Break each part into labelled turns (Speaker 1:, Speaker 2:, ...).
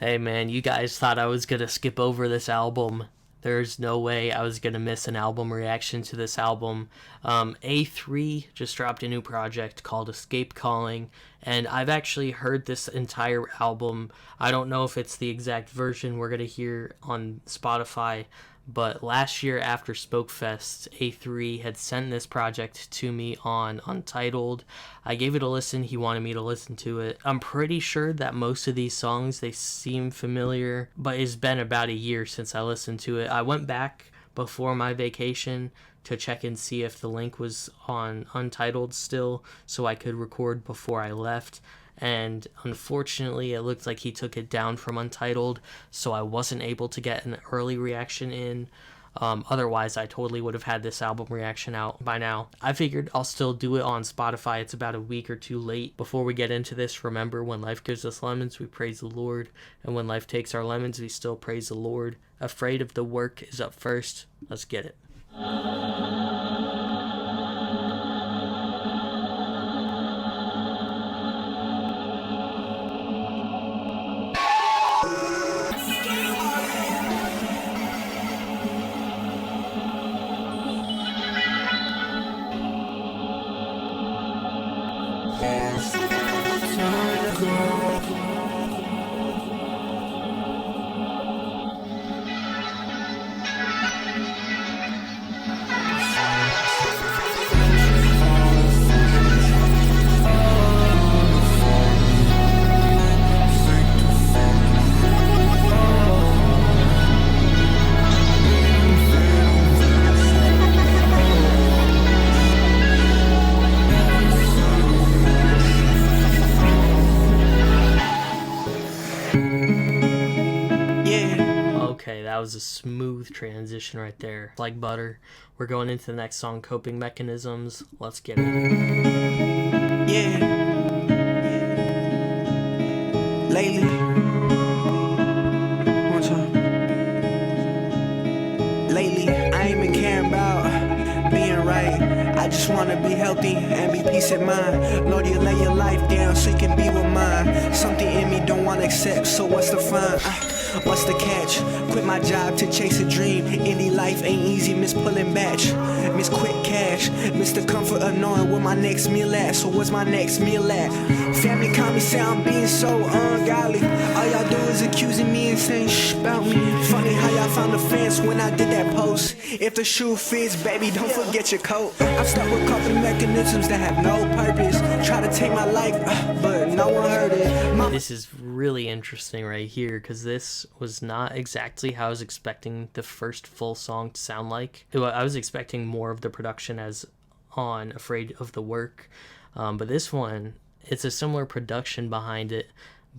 Speaker 1: Hey man, you guys thought I was gonna skip over this album. There's no way I was gonna miss an album reaction to this album. A3 just dropped a new project called Escape Calling, and I've actually heard this entire album. I don't know if it's the exact version we're gonna hear on Spotify, but last year after Smokefest, A3 had sent this project to me on Untitled. I gave it a listen. He wanted me to listen to it. I'm pretty sure that most of these songs, they seem familiar, but it's been about a year since I listened to it. I went back before my vacation to check and see if the link was on Untitled still, so I could record before I left. And unfortunately, it looked like he took it down from Untitled, so I wasn't able to get an early reaction in. Otherwise, I totally would have had this album reaction out by now. I figured I'll still do it on Spotify. It's about a week or two late. Before we get into this, remember, when life gives us lemons, we praise the Lord. And when life takes our lemons, we still praise the Lord. Afraid of the Work is up first. Let's get it. Okay, that was a smooth transition right there. Like butter. We're going into the next song, Coping Mechanisms. Let's get it.
Speaker 2: Yeah. Lately. One time. Lately, I ain't been caring about being right. I just wanna be healthy and be peace of mind. Lord, you lay your life down so you can be with mine. Something in me don't wanna accept, so what's the fine? What's the catch? Quit my job to chase a dream. Indie life ain't easy, miss pulling batch. Miss quick cash, miss the comfort of knowing where my next meal at. So what's my next meal at? Family call me, say I'm being so ungodly. All y'all do is accusing me and saying shh about me. Funny how y'all found the fence when I did that post. If the shoe fits, baby, don't forget your coat. I'm stuck with coping mechanisms that have no purpose. Try to take my life, but no one heard it.
Speaker 1: This is really interesting right here, because this was not exactly how I was expecting the first full song to sound like. I was expecting more of the production as on Afraid of the Work, but this one, it's a similar production behind it,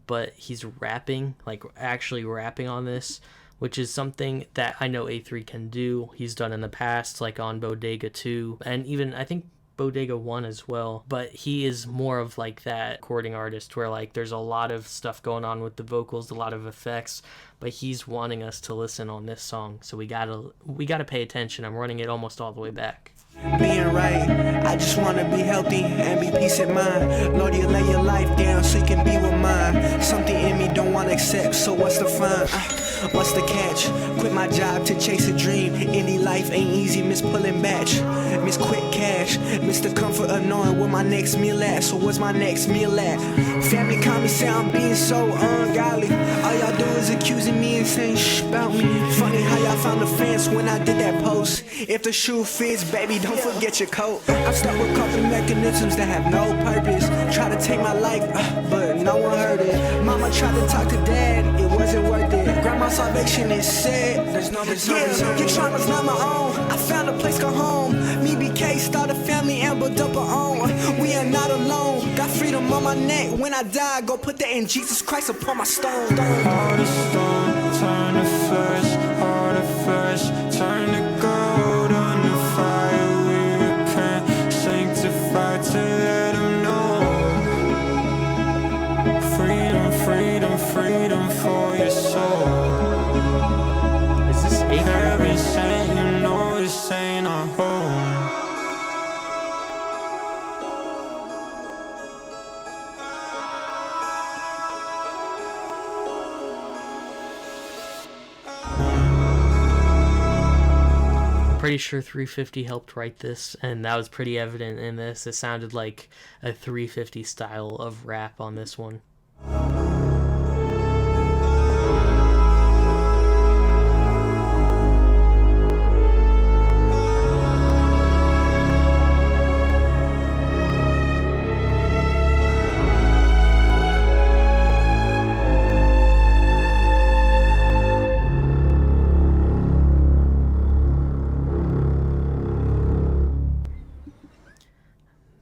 Speaker 1: but he's rapping, like actually rapping on this, which is something that I know A3 can do. He's done in the past, like on Bodega 2, and even I think Bodega 1 as well, but he is more of like that recording artist where like there's a lot of stuff going on with the vocals, a lot of effects, but he's wanting us to listen on this song, so we gotta pay attention. I'm running it almost all the way back.
Speaker 2: Being right, I just wanna be healthy and be peace of mind. Lord, you lay your life down so you can be with mine. Something in me don't wanna accept, so what's the fine? What's the catch? Quit my job to chase a dream. Indie life ain't easy, miss pulling batch. Miss quick cash, miss the comfort of knowing where my next meal at. So what's my next meal at? Family call me, say I'm being so ungodly. All y'all do is accusing me and saying shh about me. Funny how y'all found the fence when I did that post. If the shoe fits, baby, don't forget your coat. I'm stuck with coping mechanisms that have no purpose. Try to take my life, but no one heard it. Mama tried to talk to dad, it wasn't worth it. Grandma's salvation is sad. There's no your trauma's not my own. I found a place called home. Me, BK, start a family and build up our own. We are not alone. Got freedom on my neck. When I die, go put that in Jesus Christ upon my stone.
Speaker 3: Heart of stone, turn to flesh. Heart of flesh, turn to gold. Under fire we repent. Sanctified to let him know. Freedom, freedom, freedom for your soul.
Speaker 1: Is this
Speaker 3: Heaven sent, you know this ain't our home.
Speaker 1: Pretty sure 350 helped write this, and that was pretty evident in this. It sounded like a 350 style of rap on this one.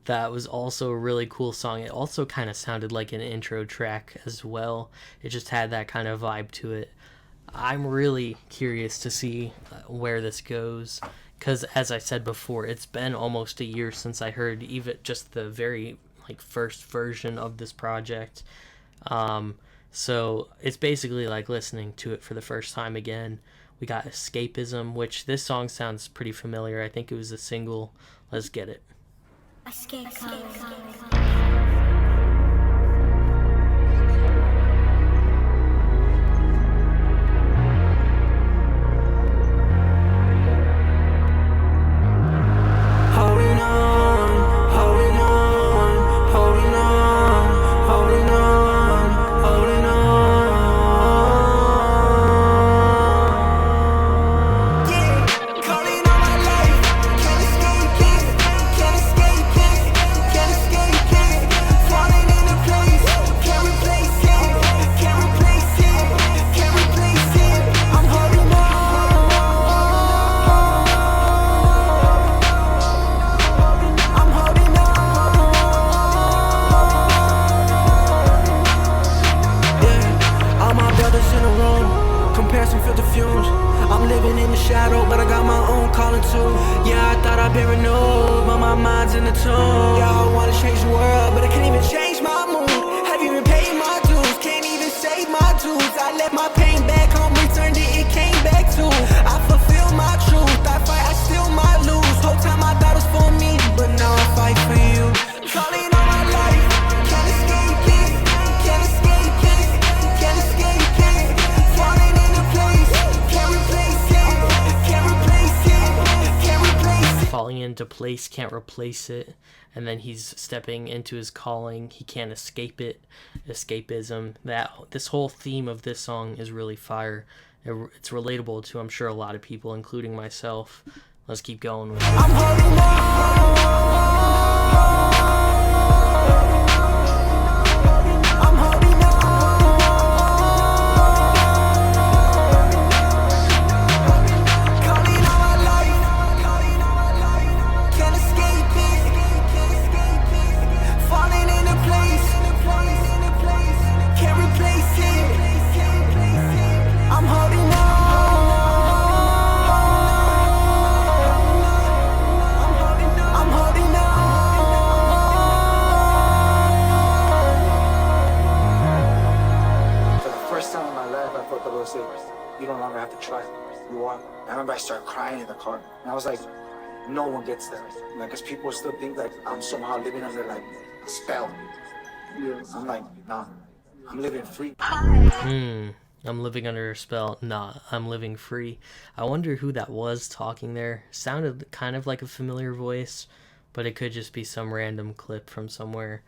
Speaker 1: That was also a really cool song. It also kind of sounded like an intro track as well. It just had that kind of vibe to it. I'm really curious to see where this goes, because as I said before, it's been almost a year since I heard even just the very first version of this project. So it's basically like listening to it for the first time again. We got Escapism, which this song sounds pretty familiar. I think it was a single. Let's get it.
Speaker 4: Escape. I'm living in the shadow, but I got my own calling too. Yeah, I thought I'd been renewed, but my mind's in the tomb. Yeah, I wanna change the world, but I can't even change my mood. Have even paid my dues, can't even save my dues. I left my pain back home, returned it came back too. I fulfill my truth, I fight, I still might lose. Whole time I thought it was for me, but now I fight for you. Calling all my life, can't escape it, can't escape it, can't escape it. Falling into place, can't replace it, can't replace it, can't replace it.
Speaker 1: Falling into place, can't replace it. And then he's stepping into his calling, he can't escape it. Escapism. This whole theme of this song is really fire. It's relatable to, I'm sure, a lot of people, including myself. Let's keep going with it.
Speaker 4: I'm holding I'm holding calling all my life, can't escape it, falling into place, can't replace it. I'm holding I'm holding
Speaker 5: For the first time in my life, I felt the Lord say, you no longer have to try. You are. I remember I started crying in the car. And I was like, no one gets there. Like, because people still think like I'm somehow living under like a spell. I'm like, nah, I'm living free.
Speaker 1: I'm living under a spell. Nah, I'm living free. I wonder who that was talking there. Sounded kind of like a familiar voice, but it could just be some random clip from somewhere.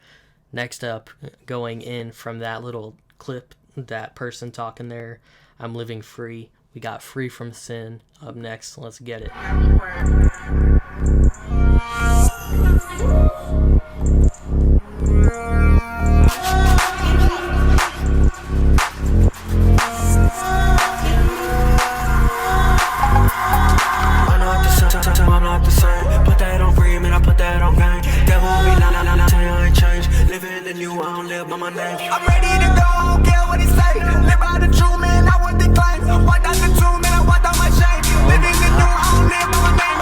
Speaker 1: Next up, going in from that little clip, that person talking there, I'm living free. We got Free from Sin up next. Let's get it.
Speaker 2: I'm not the same. Put that on free, man, I put that on game. Devil be la la la la, I ain't changed. Living the new, I don't live by my name.
Speaker 4: I'm ready to go, I don't care what he say. Live by the truth, man, I want the claim. Walk down the tomb, man, I walk down my shame. Living the new, I don't live by my name.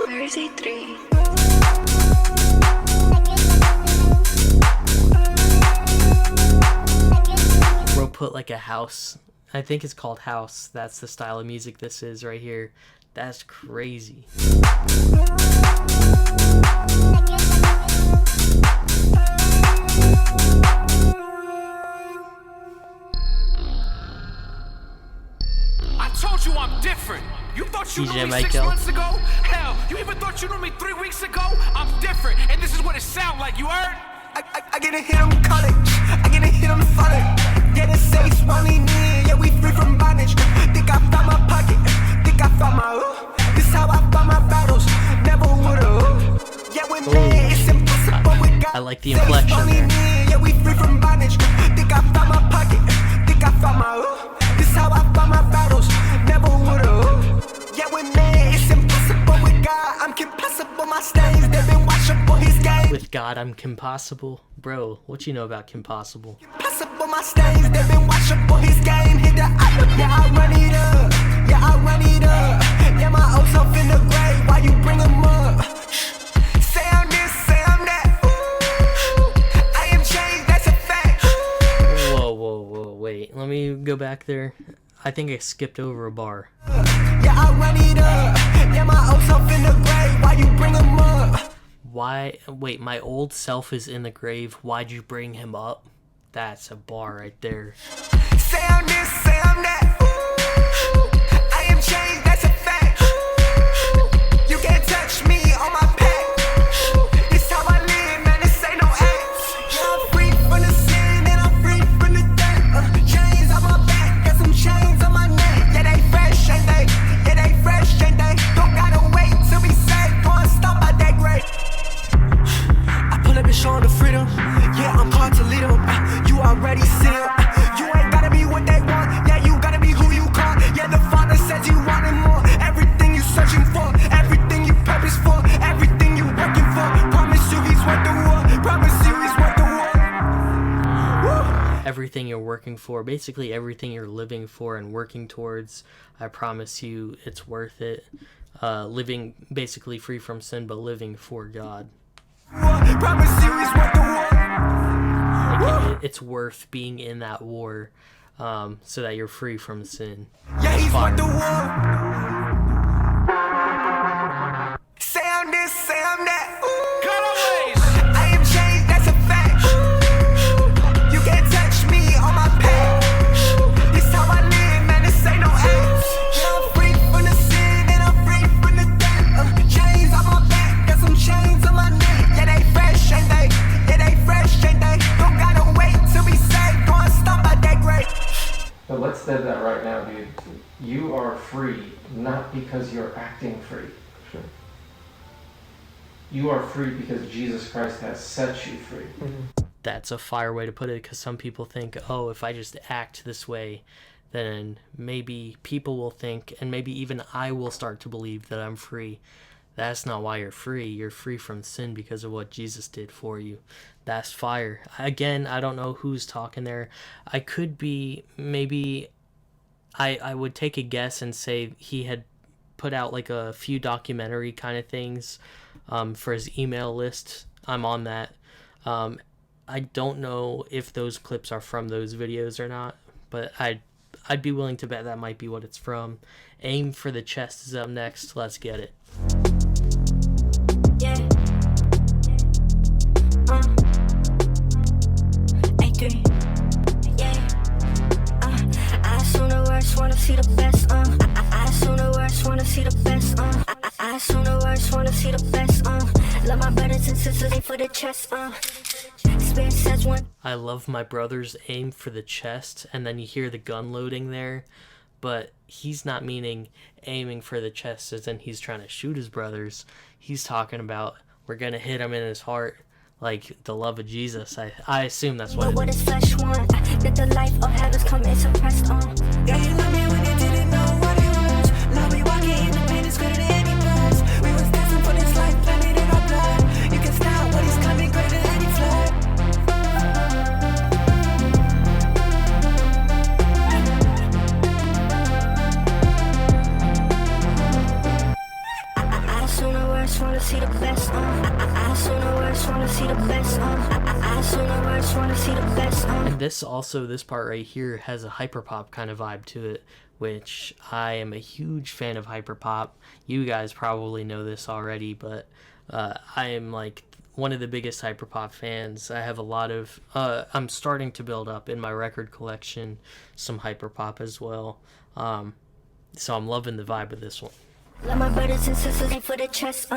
Speaker 6: Where is A3?
Speaker 1: Bro put like a house. I think it's called House. That's the style of music this is right here. That's crazy.
Speaker 7: I told you I'm different. You thought you
Speaker 1: DJ
Speaker 7: knew me
Speaker 1: Michael.
Speaker 7: 6 months ago? Hell, you even thought you knew me 3 weeks ago? I'm different, and this is what it sound like, you heard?
Speaker 2: I get a hit on college, I get a hit on the father. Yeah, the safe's running in, yeah, we free from bondage. Think I found my pocket, think I found my This how I find my battles, never would've. Yeah, with me, it's impossible with God.
Speaker 1: I like the inflection there.
Speaker 2: Yeah, we free from bondage. Think I found my pocket, think I found my This how I find my battles, never would've. Yeah, with me, it's impossible with God. I'm impossible, my stains, they've been watching for his game.
Speaker 1: With God, I'm Kimpossible. Bro, what you know about Kimpossible?
Speaker 2: Impossible, my stains, they've been watching for his game. Hit the yeah, I run it up. Yeah, I run it up. Yeah, my old self in the grave, why you bring him up? Say I'm this, say I'm that. Ooh, I am changed, that's a fact.
Speaker 1: Whoa, wait. Let me go back there. I think I skipped over a bar.
Speaker 2: Yeah, I run it up. Yeah, my old self in the grave, why you bring him up?
Speaker 1: Why? Wait, my old self is in the grave. Why'd you bring him up? That's a bar right there.
Speaker 2: Say I'm this, say I'm that. Ooh, I am changed, that's a fact. Ooh, you can't touch me on my pack. Ooh, this how I live, man, this ain't no act. Yeah, I'm free from the sin and I'm free from the dirt. Chains on my back, got some chains on my neck. Yeah, they fresh, ain't they? Yeah, they fresh, ain't they? Don't gotta wait till we safe, going stop by that grave. I pull up and show 'em the freedom. Yeah, I'm called to lead 'em. You already see 'em. You ain't gotta be what they want. Yeah, you gotta be who you call. Yeah, the Father says you wanted more. Everything you searching for, everything you purpose for, everything you working for. Promise you he's worth the war. Promise you he's worth the war. Woo.
Speaker 1: Everything you're working for, basically everything you're living for and working towards, I promise you it's worth it. Living basically free from sin, but living for God.
Speaker 2: Promise you he's worth the war.
Speaker 1: Like, it's worth being in that war, so that you're free from sin.
Speaker 2: Yeah, he's
Speaker 1: Fire.
Speaker 2: worth the war. Say I'm this, say I'm that. Ooh.
Speaker 7: Cutaways!
Speaker 2: I am changed, that's a fact. Ooh, you can't touch me on my path. Ooh, this how I live, man, this ain't no act. Yeah, I'm free from the sin and I'm free from the dirt. Chains on my back, got some chains on my neck. Yeah, they fresh, ain't they? Yeah, they fresh, ain't they? Don't gotta wait till we safe, going stop by that grave.
Speaker 8: But let's say that right now, dude. You are free, not because you're acting free.
Speaker 9: Sure.
Speaker 8: You are free because Jesus Christ has set you free.
Speaker 1: That's a fire way to put it, because some people think, oh, if I just act this way, then maybe people will think, and maybe even I will start to believe that I'm free. That's not why you're free. You're free from sin because of what Jesus did for you. That's fire. Again, I don't know who's talking there. I could be, maybe, I would take a guess and say he had put out like a few documentary kind of things for his email list. I'm on that. I don't know if those clips are from those videos or not, but I'd be willing to bet that might be what it's from. Aim for the Chest is up next. Let's get it.
Speaker 10: Yeah. A3. Yeah. I assume the worst, wanna see the best. I assume the worst, wanna see the best. I assume the worst, wanna see the best. Love my brothers and sisters, aim for the chest. Experience says one.
Speaker 1: I love my brothers, aim for the chest, and then you hear the gun loading there, but he's not meaning aiming for the chest as in he's trying to shoot his brothers. He's talking about we're gonna hit him in his heart, like the love of Jesus. I assume that's what
Speaker 10: But
Speaker 1: it
Speaker 10: what
Speaker 1: means.
Speaker 10: is flesh want? That the life of heaven's come and suppressed on.
Speaker 4: Yeah, you love me when you didn't know what it was. Love me walking in the pain is greater than any buzz. We was destined for this life, planted in our blood. You can stop what is coming greater than any flood.
Speaker 10: I assume the worst, wanna see the best. I assume the worst, wanna see the best. I assume the worst, wanna see the best.
Speaker 1: And this part right here has a hyperpop kind of vibe to it, which I am a huge fan of hyperpop. You guys probably know this already, but I am like one of the biggest hyperpop fans. I have a lot of I'm starting to build up in my record collection some hyperpop as well. So I'm loving the vibe of this one.
Speaker 10: Love my brothers and sisters, ain't for the chest,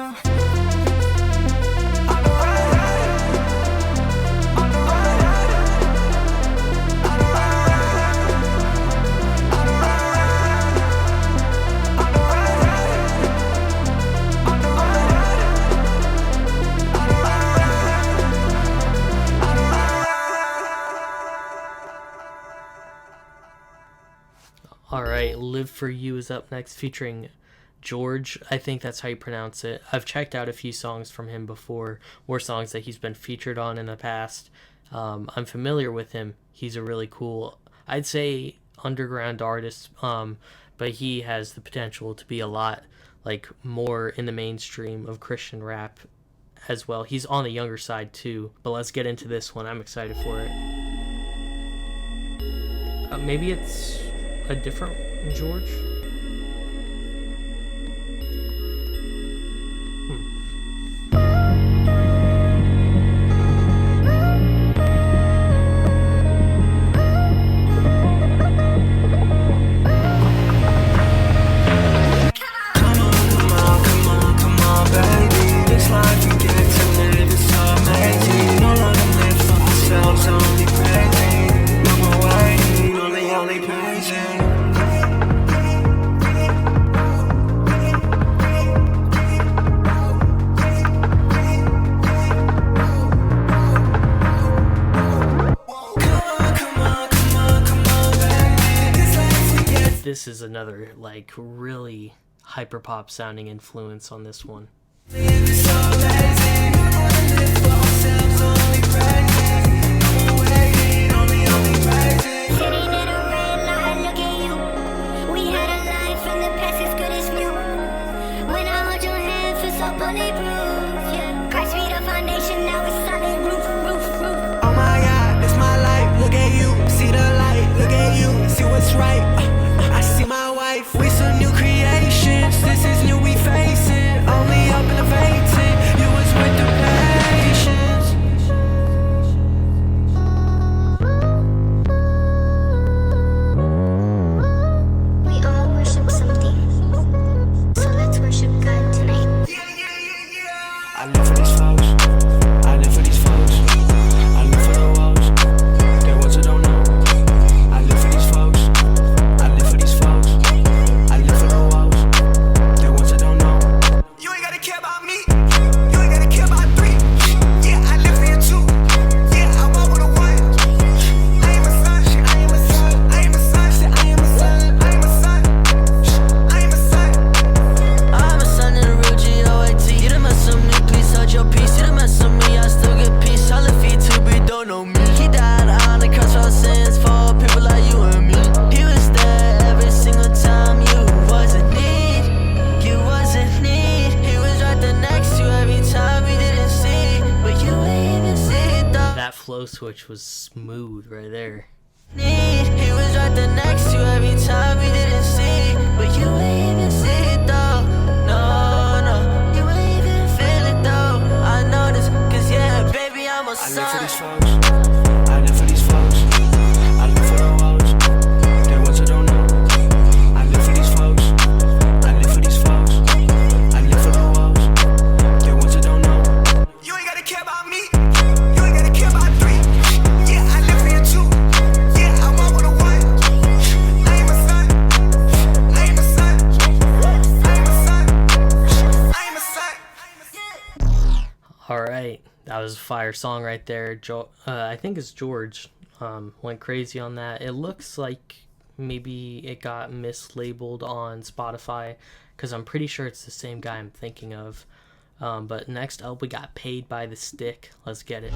Speaker 1: Alright, Live For You is up next, featuring George. I think that's how you pronounce it. I've checked out a few songs from him before, or songs that he's been featured on in the past. I'm familiar with him. He's a really cool, I'd say, underground artist, but he has the potential to be a lot more in the mainstream of Christian rap as well. He's on the younger side too, but let's get into this one. I'm excited for it. Maybe it's a different George? This is another really hyper pop sounding influence on this one.
Speaker 4: Oh my God, it's my life. Look at you, see the light. Look at you, see what's right. I see my wife, we some new creations. This is new, we facing. Only up elevating. You was with the patience.
Speaker 10: We all worship something, so let's worship God tonight.
Speaker 4: I live for these folks. I live for these folks. I live for the walls. They ones who don't know. I live for these folks. I live for these folks. I live for the walls. They ones who don't know. You ain't gotta care about me. You ain't gotta care about three. Yeah, I live for you too. Yeah, I walk with a one. I am a son. I am a son. I am a son. I am a son. I am a son. I am a son.
Speaker 9: I'm a son in the real G-O-A-T. You done mess with me, please hold your peace. You done mess with me, I still get peace. All the feet to be don't know me. He died on the cross for our sins, for people like you and me. He was there every single time you wasn't need. You wasn't need. He was right there next to you every time we didn't see. But you ain't even see it though.
Speaker 1: That flow switch was smooth right there.
Speaker 9: He was right there next to you every time we didn't see. But you ain't even see it though. No, no, you ain't even feel it though. I know this, cause yeah, baby, I'm a
Speaker 4: I live for
Speaker 9: son.
Speaker 4: these folks. I live for these folks. I live for the walls. They ones who don't know. I live for these folks. I live for these folks. I live for the walls. They ones who don't know. You ain't gotta care about me. You ain't gotta care about three. Yeah, I live for you too. Yeah, I walk with a one. I am a son. I am a son. I am a son. I am a son.
Speaker 1: All right, that was a fire song right there. I think it's George went crazy on that. It looks like maybe it got mislabeled on Spotify because I'm pretty sure it's the same guy I'm thinking of. But next up, we got Paid by the Stick. Let's get it.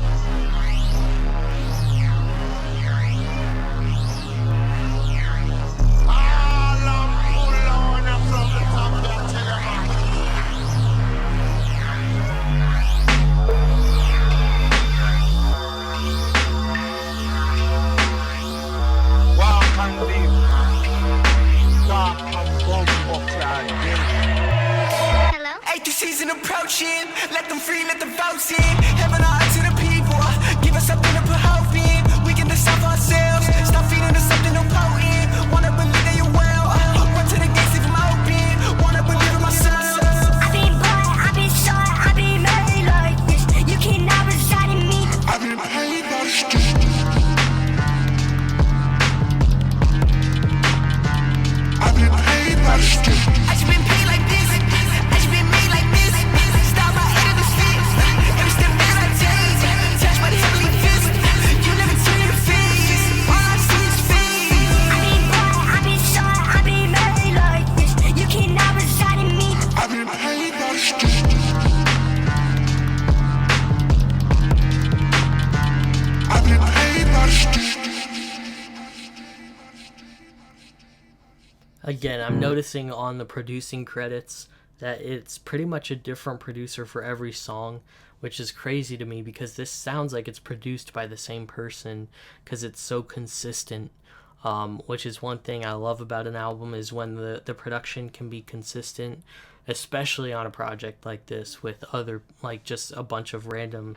Speaker 6: Hello?
Speaker 4: 80 season approaching, let them free, let the votes in. Heaven or earth to the people, give us something to put hope in. We can decide for ourselves, stop feeding us something no potent. Wanna believe that you're well, run to the gates if
Speaker 1: Again, I'm noticing on the producing credits that it's pretty much a different producer for every song, which is crazy to me because this sounds like it's produced by the same person because it's so consistent. Which is one thing I love about an album, is when the production can be consistent, especially on a project like this with other, like, just a bunch of random,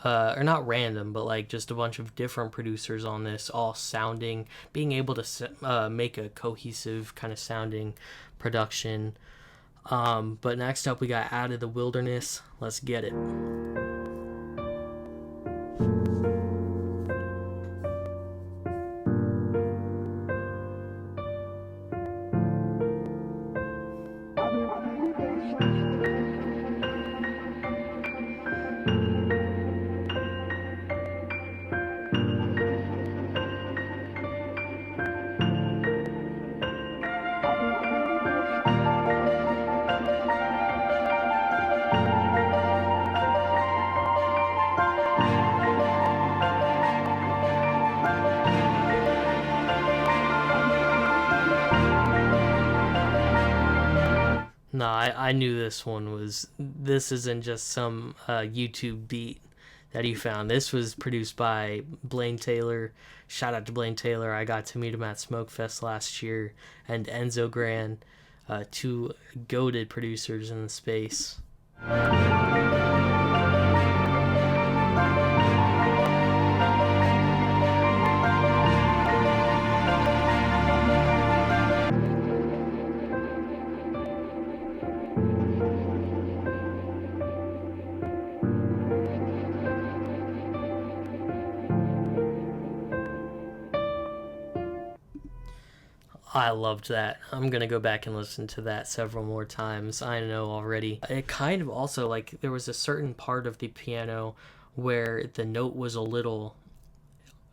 Speaker 1: or not random, but like just a bunch of different producers on this, all sounding, being able to make a cohesive kind of sounding production. But next up we got Out of the Wilderness. Let's get it. No, I knew this isn't just some YouTube beat that he found. This was produced by Blaine Taylor. Shout out to Blaine Taylor. I got to meet him at Smokefest last year. And Enzo Gran, two goated producers in the space. I loved that. I'm gonna go back and listen to that several more times. I know already. It kind of also, like, there was a certain part of the piano where the note was a little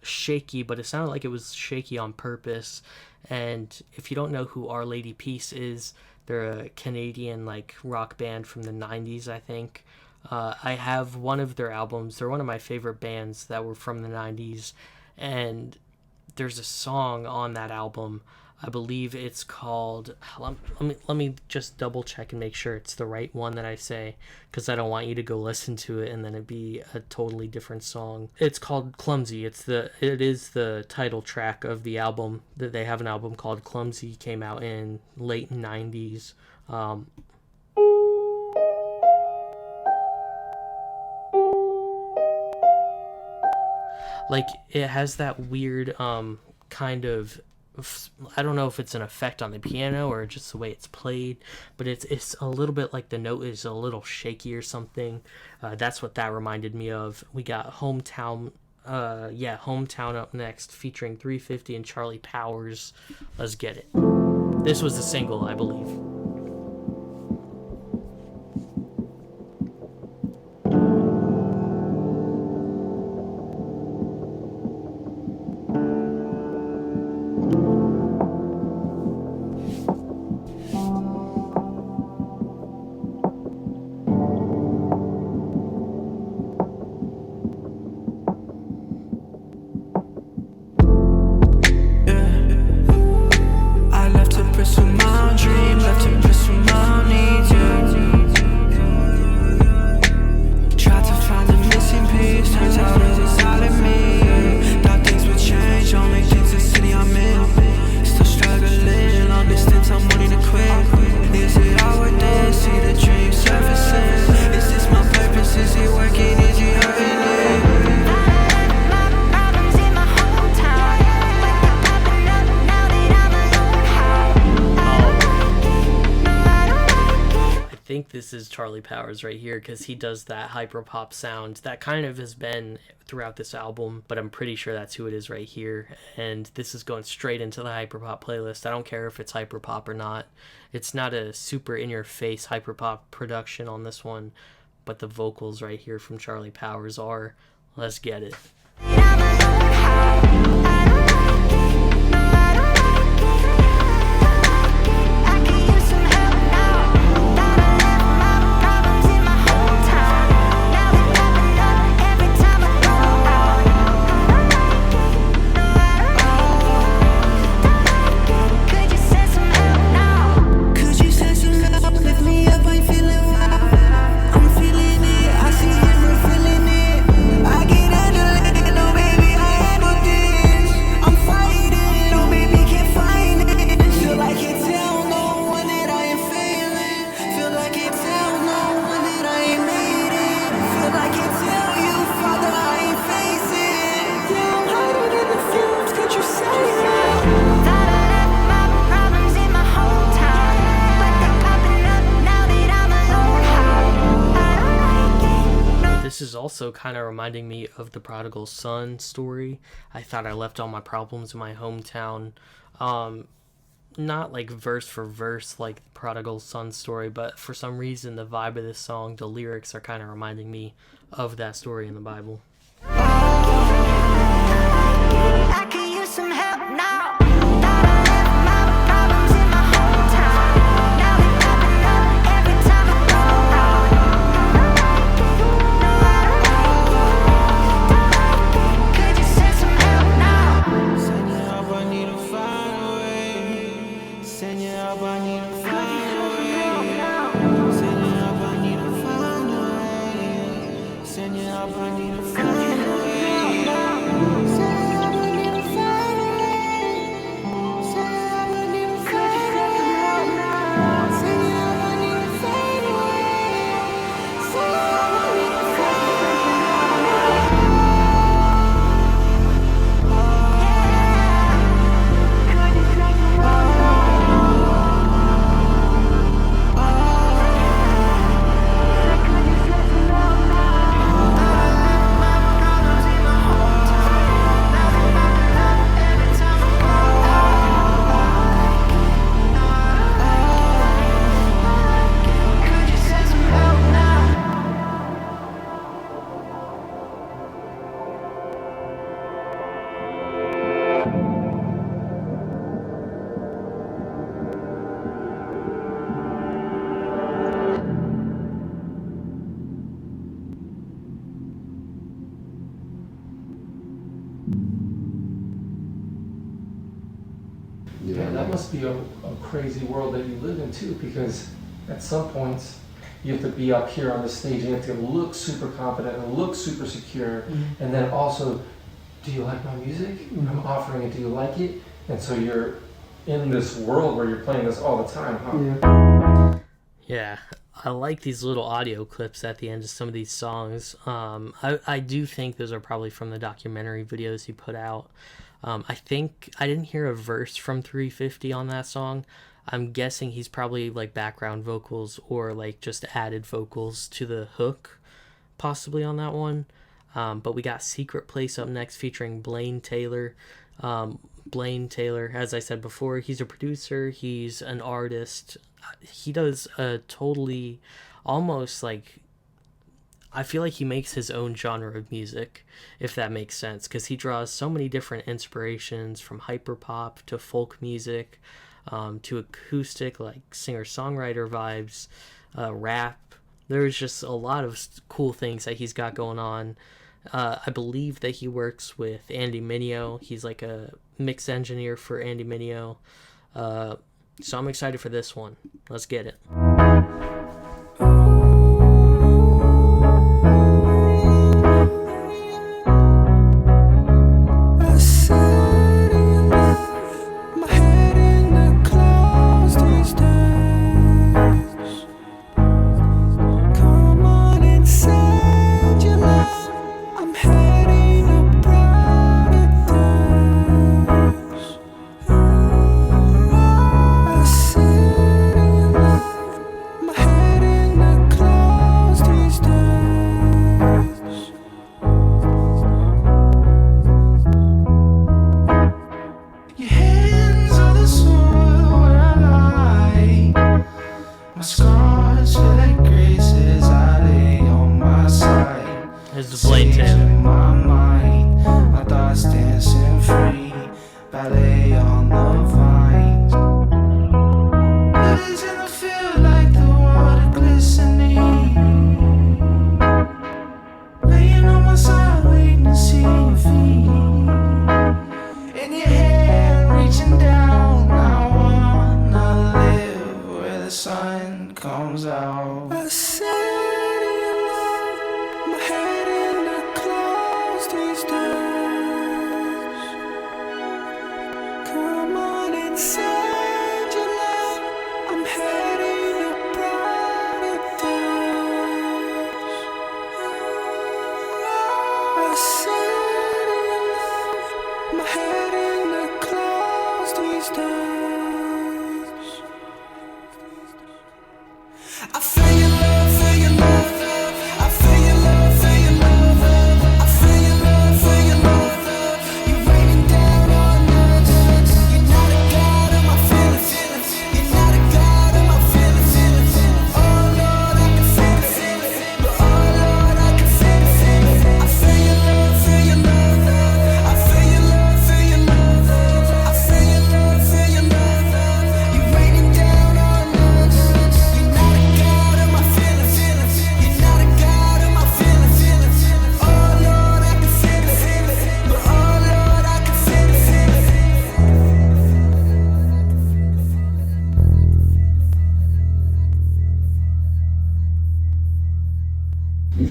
Speaker 1: shaky, but it sounded like it was shaky on purpose. And if you don't know who Our Lady Peace is, they're a Canadian, like, rock band from the 90s, I think. I have one of their albums. They're one of my favorite bands that were from the 90s. And there's a song on that album, I believe it's called, let me just double check and make sure it's the right one that I say, because I don't want you to go listen to it and then it be a totally different song. It's called Clumsy. It is the title track of the album. That they have an album called Clumsy, came out in late 90s. Like, it has that weird kind of, I don't know if it's an effect on the piano or just the way it's played, but it's a little bit like the note is a little shaky or something. That's what that reminded me of. We got Hometown up next, featuring 350 and Charlie Powers. Let's get it. This was the single, I believe. This is Charlie Powers right here, because he does that hyperpop sound that kind of has been throughout this album, but I'm pretty sure that's who it is right here. And this is going straight into the hyperpop playlist. I don't care if it's hyperpop or not. It's not a super in-your-face hyperpop production on this one, but the vocals right here from Charlie Powers are. Let's get it. also kind of reminding me of the prodigal son story. I thought I left all my problems in my hometown. Not like verse for verse like the prodigal son story, but for some reason the vibe of this song, the lyrics are kind of reminding me of that story in the Bible.
Speaker 10: I could use some help now. Thought I left my problems in my hometown. Now they popping up every time I go out. Could you send some help now?
Speaker 4: Send your help, I need to find a way. Send your help, I need to find a way. Send your help, I need to find a way. Send your help, I need to find a way.
Speaker 8: Yeah, that must be a crazy world that you live in too, because at some points you have to be up here on the stage and you have to look super confident and look super secure, and then also, do you like my music? I'm offering it, do you like it? And so you're in this world where you're playing this all the time, huh?
Speaker 1: Yeah, I like these little audio clips at the end of some of these songs. I do think those are probably from the documentary videos he put out. I think I didn't hear a verse from 350 on that song. I'm guessing he's probably like background vocals or like just added vocals to the hook possibly on that one. But we got Secret Place up next featuring Blaine Taylor. Blaine Taylor, as I said before, he's a producer, he's an artist. He does a totally, almost like, I feel like he makes his own genre of music, if that makes sense, because he draws so many different inspirations from hyperpop to folk music, to acoustic, like singer-songwriter vibes, rap. There's just a lot of cool things that he's got going on. I believe that he works with Andy Mineo. He's like a mix engineer for Andy Mineo. So I'm excited for this one. Let's get it.
Speaker 4: I feel your love, feel your love. I feel your love, feel your love.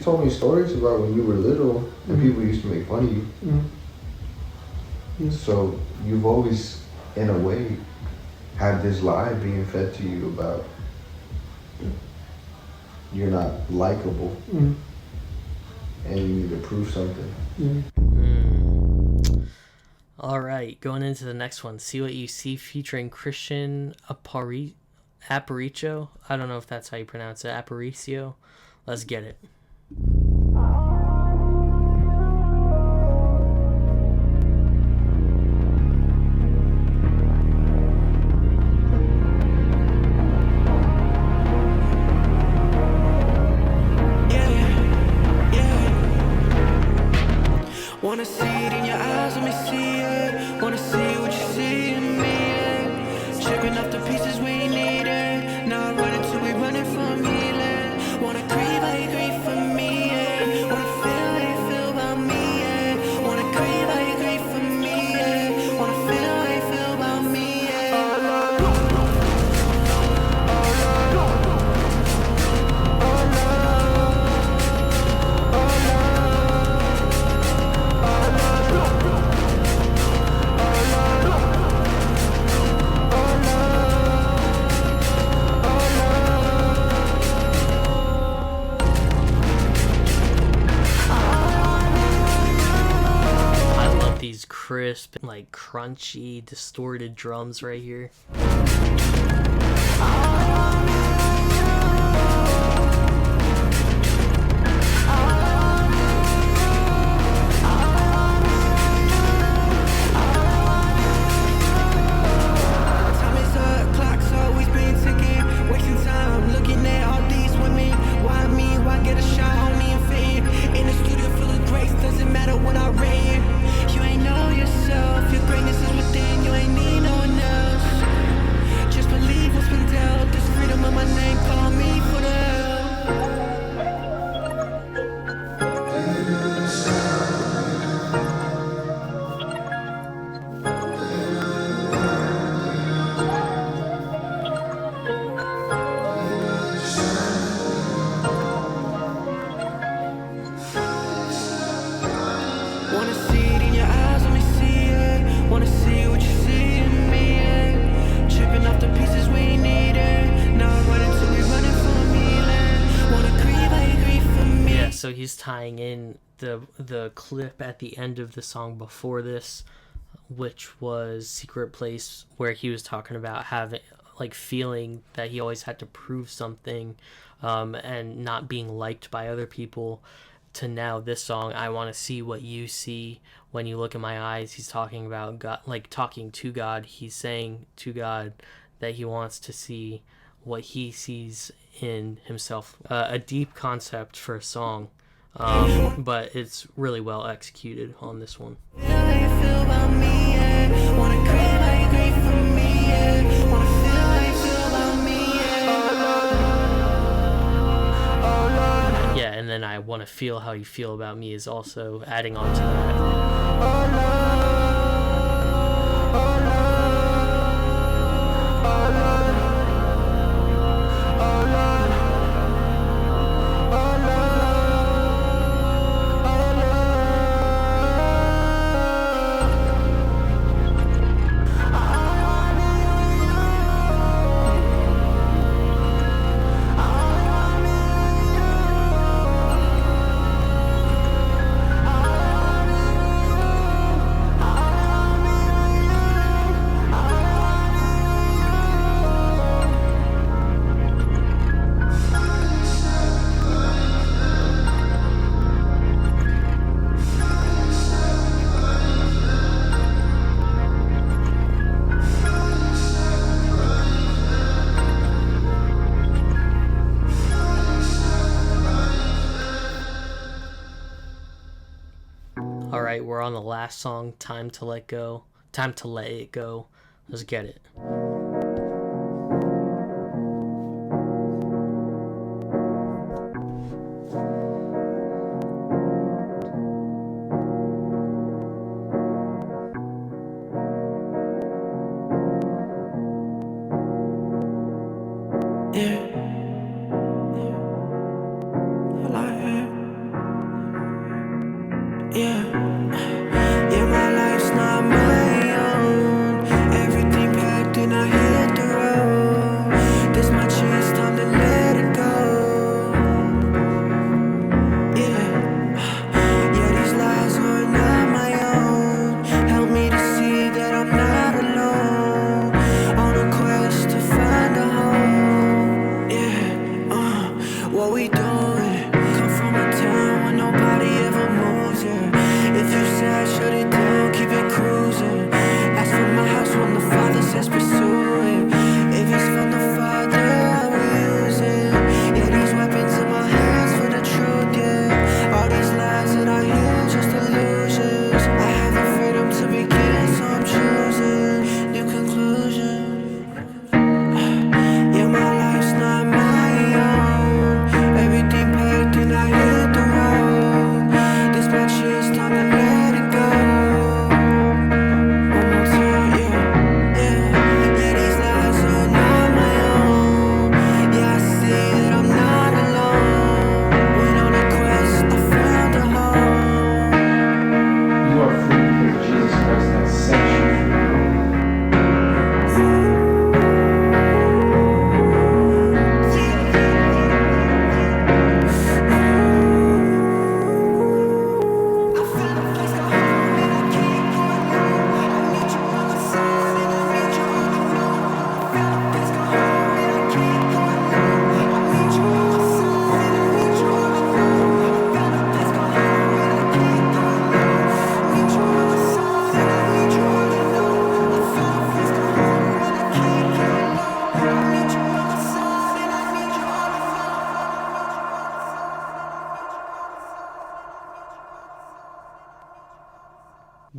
Speaker 11: you've told me stories about when you were little and people used to make fun of you. So you've always, in a way, had this lie being fed to you about you're not likable and you need to prove something.
Speaker 1: All right, going into the next one, See What You See featuring Christian Aparicio. I don't know if that's how you pronounce it. Aparicio. Let's get it.
Speaker 4: Wanna see it in your eyes, let me see it. Wanna see what you see in me, yeah. Chipping off the pieces we needed. Not running till we running from healing. Wanna grieve how you grieve for me, yeah. Wanna feel how you feel about me, yeah. Wanna grieve how you grieve for me, yeah. Wanna feel how you feel about me, yeah.
Speaker 1: I love these crisp, like crunchy, distorted drums right here.
Speaker 4: Time is up, clock's always been ticking. Wasting time, looking at all these women. Why me? Why get a shot on me and fit in the studio full of grace? Doesn't matter what I read. You ain't know yourself. Your greatness is within. You ain't need no one else. Just believe what's been dealt. This freedom of my name, call me for the help. Wanna see it in your eyes, let me see it. Wanna see what you see in me, yeah. Chipping off the pieces we needed. Not running till we running from healing. Wanna grieve how you grieve for me.
Speaker 1: Yeah, so he's tying in the clip at the end of the song before this, which was Secret Place, where he was talking about having, like, feeling that he always had to prove something, and not being liked by other people, to now this song, I Want to See What You See When You Look in My Eyes. He's talking about God, like talking to God. He's saying to God that he wants to see what he sees in himself. A deep concept for a song, but it's really well executed on this one.
Speaker 4: How you feel about me, yeah. Wanna grieve how you grieve for me, yeah. Wanna feel how you feel about me, yeah.
Speaker 1: Yeah, and then I Want to Feel How You Feel About Me is also adding on to that. All right, we're on the last song, Time to Let Go. Time to Let It Go. Let's get it.
Speaker 4: Yeah. All I have.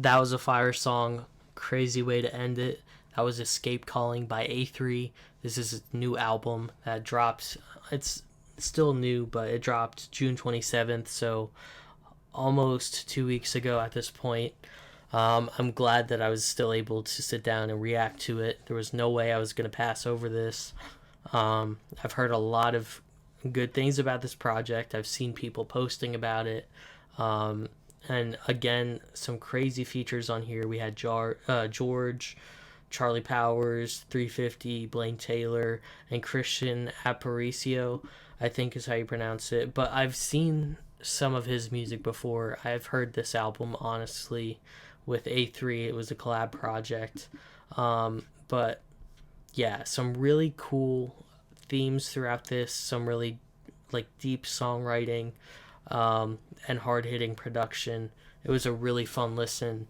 Speaker 1: that was a fire song. Crazy way to end it. That was Escape Calling by A3. This is a new album that dropped. It's still new, but it dropped June 27th, so almost 2 weeks ago at this point. I'm glad that I was still able to sit down and react to it. There was no way I was going to pass over this. I've heard a lot of good things about this project. I've seen people posting about it. And again, some crazy features on here. We had George, Charlie Powers, 350, Blaine Taylor, and Christian Aparicio, I think is how you pronounce it. But I've seen some of his music before. I've heard this album, honestly, with A3. It was a collab project. But yeah, some really cool themes throughout this, some really like deep songwriting, and hard-hitting production. It was a really fun listen.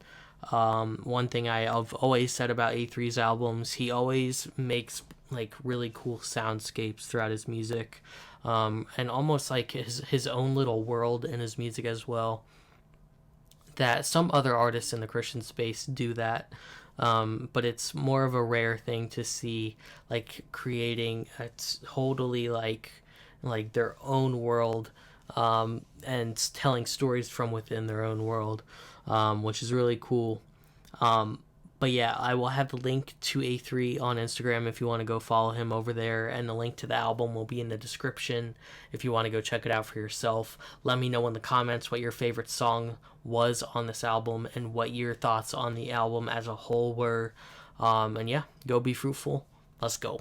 Speaker 1: One thing I've always said about A3's albums, he always makes like really cool soundscapes throughout his music, and almost like his own little world in his music as well, that some other artists in the Christian space do that. But it's more of a rare thing to see, like creating a totally like their own world, and telling stories from within their own world, which is really cool. But yeah, I will have the link to A3 on Instagram if you want to go follow him over there, and the link to the album will be in the description if you want to go check it out for yourself. Let me know in the comments what your favorite song was on this album and what your thoughts on the album as a whole were. And yeah, go be fruitful. Let's go.